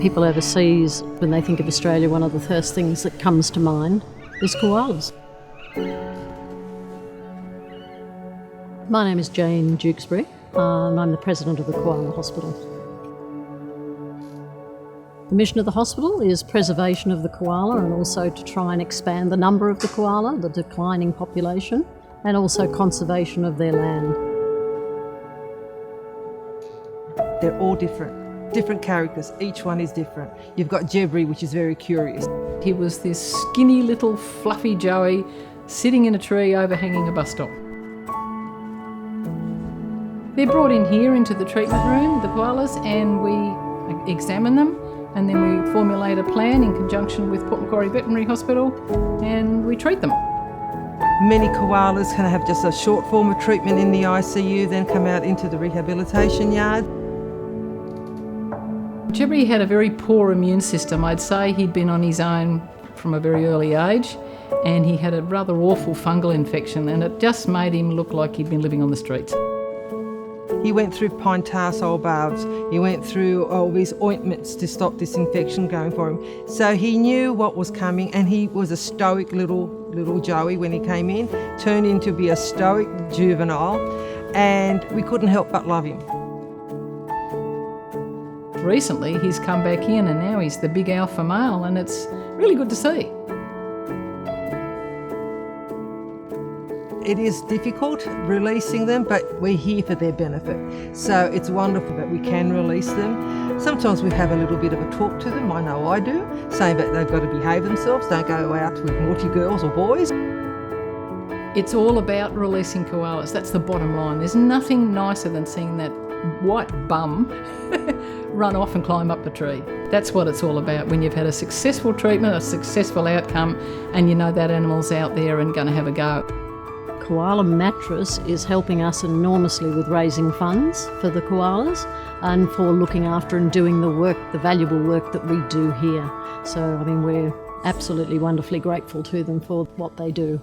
People overseas, when they think of Australia, one of the first things that comes to mind is koalas. My name is Jane Dukesbury, and I'm the president of the Koala Hospital. The mission of the hospital is preservation of the koala and also to try and expand the number of the koala, the declining population, and also conservation of their land. They're all different characters. Each one is different. You've got Jebri, which is very curious. He was this skinny little fluffy Joey sitting in a tree overhanging a bus stop. They're brought in here into the treatment room, the koalas, and we examine them, and then we formulate a plan in conjunction with Port Macquarie Veterinary Hospital, and we treat them. Many koalas can have just a short form of treatment in the ICU, then come out into the rehabilitation yard. Jebri had a very poor immune system. I'd say he'd been on his own from a very early age, and he had a rather awful fungal infection, and it just made him look like he'd been living on the streets. He went through pine tar sol baths. He went through all these ointments to stop this infection going for him. So he knew what was coming, and he was a stoic little Joey when he came in, turned into be a stoic juvenile, and we couldn't help but love him. Recently he's come back in and now he's the big alpha male, and it's really good to see. It is difficult releasing them, but we're here for their benefit. So it's wonderful that we can release them. Sometimes we have a little bit of a talk to them, I know I do, saying that they've got to behave themselves, don't go out with naughty girls or boys. It's all about releasing koalas. That's the bottom line. There's nothing nicer than seeing that white bum run off and climb up a tree. That's what it's all about. When you've had a successful treatment, a successful outcome, and you know that animal's out there and going to have a go. Koala Mattress is helping us enormously with raising funds for the koalas and for looking after and doing the work, the valuable work that we do here. So, I mean, we're absolutely wonderfully grateful to them for what they do.